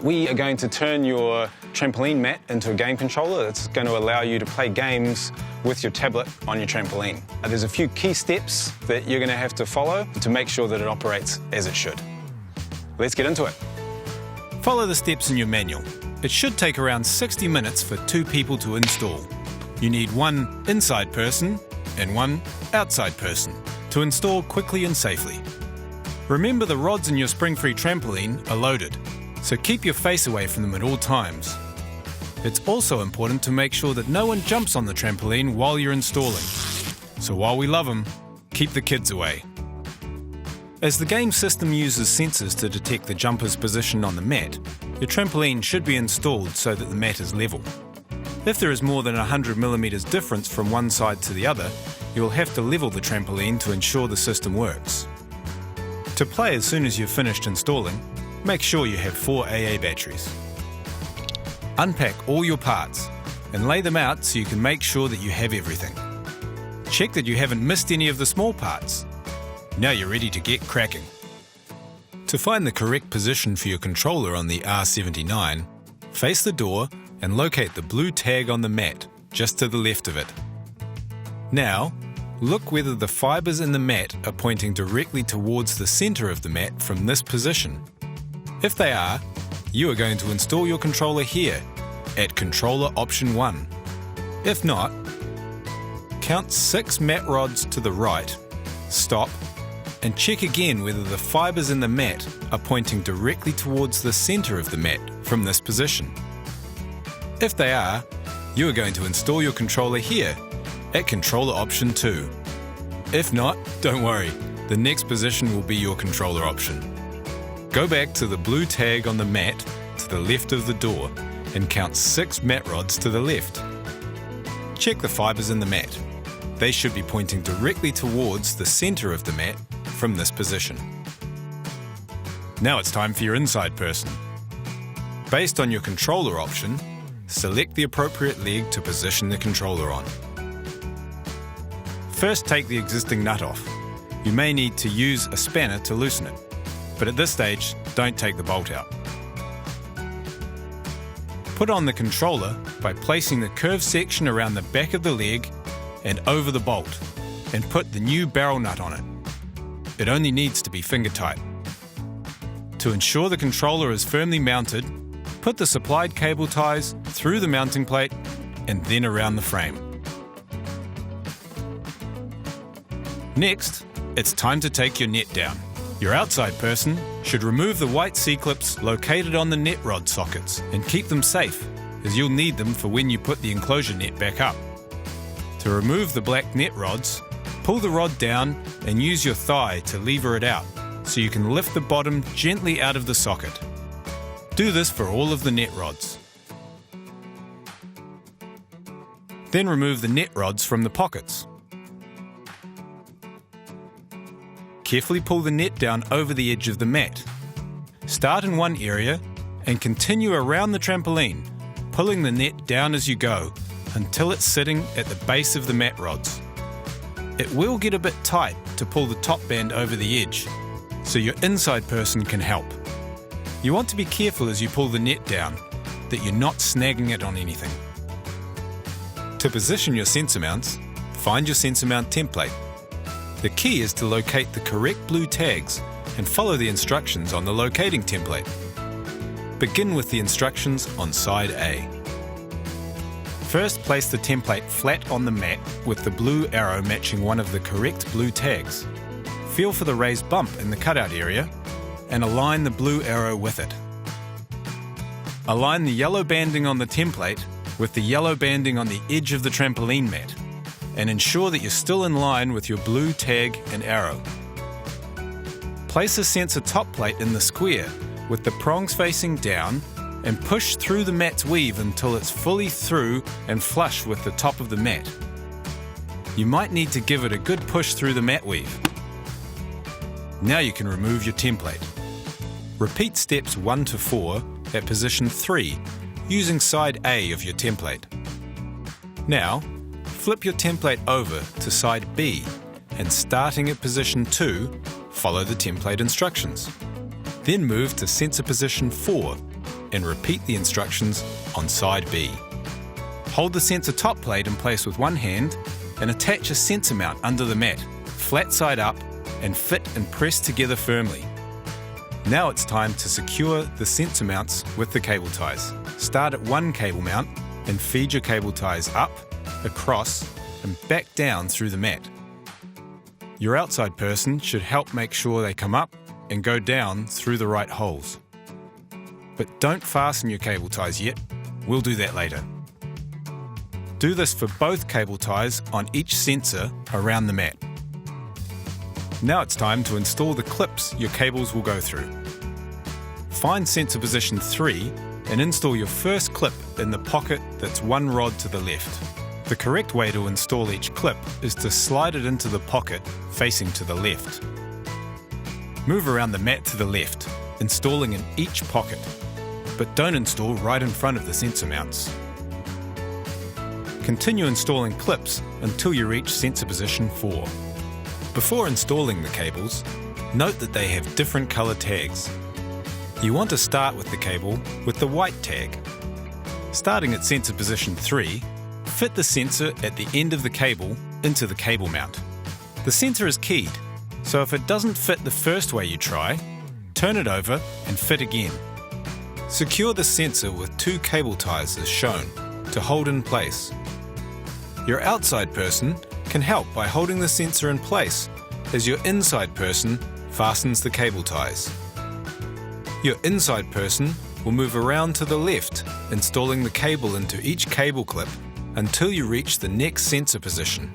We are going to turn your trampoline mat into a game controller that's going to allow you to play games with your tablet on your trampoline. There's a few key steps that you're going to have to follow to make sure that it operates as it should. Let's get into it. Follow the steps in your manual. It should take around 60 minutes for 2 people to install. You need one inside person and one outside person to install quickly and safely. Remember, the rods in your Springfree trampoline are loaded, so keep your face away from them at all times. It's also important to make sure that no one jumps on the trampoline while you're installing. So while we love them, keep the kids away. As the game system uses sensors to detect the jumper's position on the mat, your trampoline should be installed so that the mat is level. If there is more than 100mm difference from one side to the other, you'll have to level the trampoline to ensure the system works. To play as soon as you've finished installing, make sure you have 4 AA batteries. Unpack all your parts and lay them out so you can make sure that you have everything. Check that you haven't missed any of the small parts. Now you're ready to get cracking. To find the correct position for your controller on the R79, face the door and locate the blue tag on the mat, just to the left of it. Now, look whether the fibres in the mat are pointing directly towards the centre of the mat from this position. If they are, you are going to install your controller here, at Controller Option 1. If not, count 6 mat rods to the right, stop, and check again whether the fibres in the mat are pointing directly towards the centre of the mat from this position. If they are, you are going to install your controller here, at Controller Option 2. If not, don't worry, the next position will be your controller option. Go back to the blue tag on the mat to the left of the door and count 6 mat rods to the left. Check the fibres in the mat. They should be pointing directly towards the centre of the mat from this position. Now it's time for your inside person. Based on your controller option, select the appropriate leg to position the controller on. First, take the existing nut off. You may need to use a spanner to loosen it, but at this stage, don't take the bolt out. Put on the controller by placing the curved section around the back of the leg and over the bolt, and put the new barrel nut on it. It only needs to be finger tight. To ensure the controller is firmly mounted, put the supplied cable ties through the mounting plate and then around the frame. Next, it's time to take your net down. Your outside person should remove the white C-clips located on the net rod sockets and keep them safe, as you'll need them for when you put the enclosure net back up. To remove the black net rods, pull the rod down and use your thigh to lever it out so you can lift the bottom gently out of the socket. Do this for all of the net rods. Then remove the net rods from the pockets. Carefully pull the net down over the edge of the mat. Start in one area and continue around the trampoline, pulling the net down as you go until it's sitting at the base of the mat rods. It will get a bit tight to pull the top band over the edge, so your inside person can help. You want to be careful as you pull the net down, that you're not snagging it on anything. To position your sensor mounts, find your sensor mount template. The key is to locate the correct blue tags and follow the instructions on the locating template. Begin with the instructions on side A. First, place the template flat on the mat with the blue arrow matching one of the correct blue tags. Feel for the raised bump in the cutout area and align the blue arrow with it. Align the yellow banding on the template with the yellow banding on the edge of the trampoline mat, and ensure that you're still in line with your blue tag and arrow. Place the sensor top plate in the square with the prongs facing down and push through the mat's weave until it's fully through and flush with the top of the mat. You might need to give it a good push through the mat weave. Now you can remove your template. Repeat steps 1 to 4 at position 3 using side A of your template. Now, flip your template over to side B and starting at position 2, follow the template instructions. Then move to sensor position 4 and repeat the instructions on side B. Hold the sensor top plate in place with one hand and attach a sensor mount under the mat, flat side up, and fit and press together firmly. Now it's time to secure the sensor mounts with the cable ties. Start at one cable mount and feed your cable ties up, across, and back down through the mat. Your outside person should help make sure they come up and go down through the right holes. But don't fasten your cable ties yet, we'll do that later. Do this for both cable ties on each sensor around the mat. Now it's time to install the clips your cables will go through. Find sensor position 3 and install your first clip in the pocket that's one rod to the left. The correct way to install each clip is to slide it into the pocket facing to the left. Move around the mat to the left, installing in each pocket, but don't install right in front of the sensor mounts. Continue installing clips until you reach sensor position 4. Before installing the cables, note that they have different color tags. You want to start with the cable with the white tag. Starting at sensor position 3, fit the sensor at the end of the cable into the cable mount. The sensor is keyed, so if it doesn't fit the first way you try, turn it over and fit again. Secure the sensor with 2 cable ties as shown to hold in place. Your outside person can help by holding the sensor in place as your inside person fastens the cable ties. Your inside person will move around to the left, installing the cable into each cable clip until you reach the next sensor position.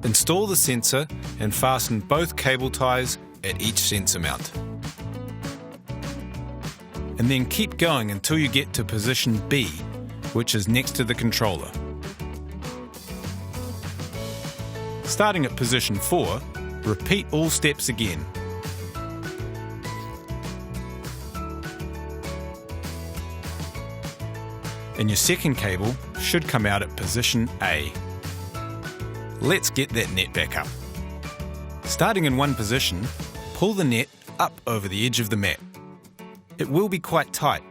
Install the sensor and fasten both cable ties at each sensor mount. And then keep going until you get to position B, which is next to the controller. Starting at position 4, repeat all steps again. And your second cable should come out at position A. Let's get that net back up. Starting in one position, pull the net up over the edge of the mat. It will be quite tight.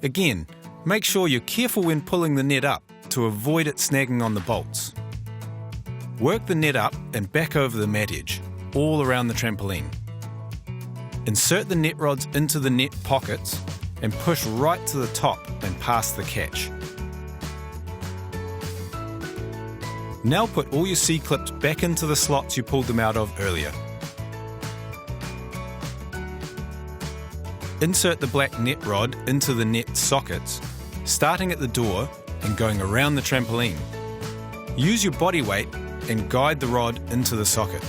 Again, make sure you're careful when pulling the net up to avoid it snagging on the bolts. Work the net up and back over the mat edge, all around the trampoline. Insert the net rods into the net pockets and push right to the top and past the catch. Now put all your C-clips back into the slots you pulled them out of earlier. Insert the black net rod into the net sockets, starting at the door and going around the trampoline. Use your body weight and guide the rod into the socket.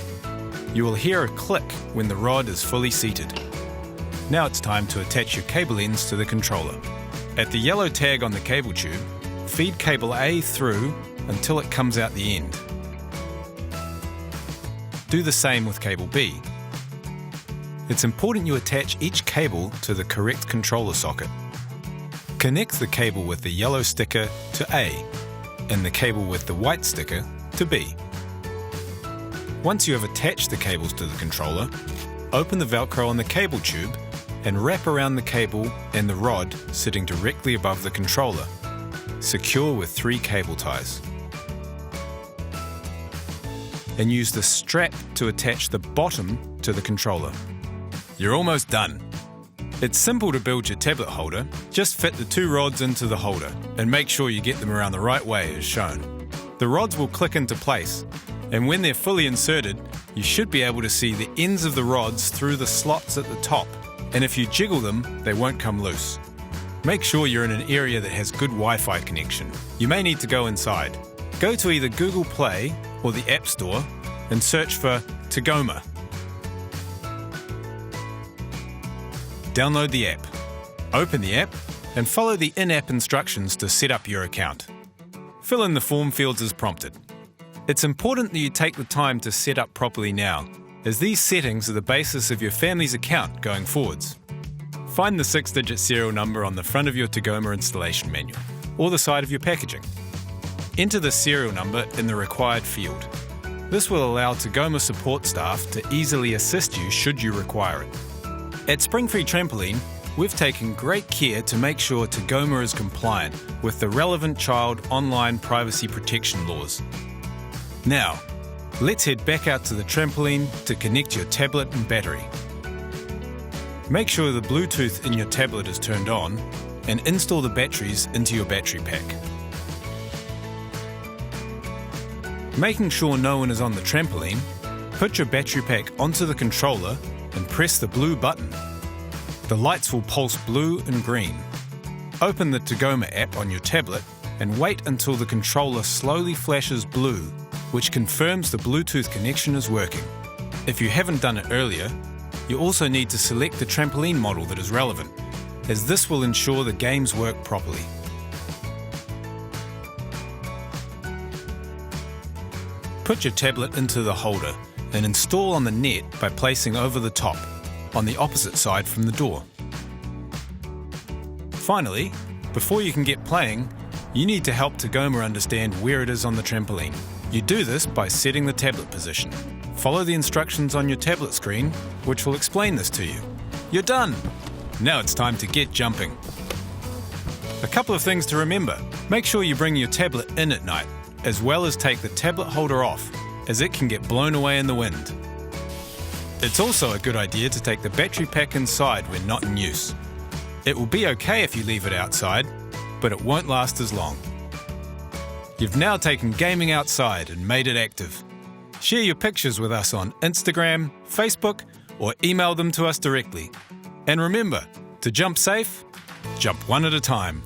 You will hear a click when the rod is fully seated. Now it's time to attach your cable ends to the controller. At the yellow tag on the cable tube, feed cable A through until it comes out the end. Do the same with cable B. It's important you attach each cable to the correct controller socket. Connect the cable with the yellow sticker to A and the cable with the white sticker to B. Once you have attached the cables to the controller, open the Velcro on the cable tube and wrap around the cable and the rod sitting directly above the controller. Secure with 3 cable ties. And use the strap to attach the bottom to the controller. You're almost done. It's simple to build your tablet holder. Just fit the 2 rods into the holder and make sure you get them around the right way as shown. The rods will click into place, and when they're fully inserted, you should be able to see the ends of the rods through the slots at the top, and if you jiggle them, they won't come loose. Make sure you're in an area that has good Wi-Fi connection. You may need to go inside. Go to either Google Play or the App Store and search for tgoma. Download the app. Open the app and follow the in-app instructions to set up your account. Fill in the form fields as prompted. It's important that you take the time to set up properly now, as these settings are the basis of your family's account going forwards. Find the 6-digit serial number on the front of your tgoma installation manual, or the side of your packaging. Enter the serial number in the required field. This will allow tgoma support staff to easily assist you should you require it. At Springfree Trampoline, we've taken great care to make sure tgoma is compliant with the relevant child online privacy protection laws. Now, let's head back out to the trampoline to connect your tablet and battery. Make sure the Bluetooth in your tablet is turned on and install the batteries into your battery pack. Making sure no one is on the trampoline, put your battery pack onto the controller and press the blue button. The lights will pulse blue and green. Open the tgoma app on your tablet and wait until the controller slowly flashes blue, which confirms the Bluetooth connection is working. If you haven't done it earlier, you also need to select the trampoline model that is relevant, as this will ensure the games work properly. Put your tablet into the holder and install on the net by placing over the top, on the opposite side from the door. Finally, before you can get playing, you need to help tgoma understand where it is on the trampoline. You do this by setting the tablet position. Follow the instructions on your tablet screen, which will explain this to you. You're done! Now it's time to get jumping. A couple of things to remember. Make sure you bring your tablet in at night, as well as take the tablet holder off, as it can get blown away in the wind. It's also a good idea to take the battery pack inside when not in use. It will be okay if you leave it outside, but it won't last as long. You've now taken gaming outside and made it active. Share your pictures with us on Instagram, Facebook, or email them to us directly. And remember, to jump safe, jump one at a time.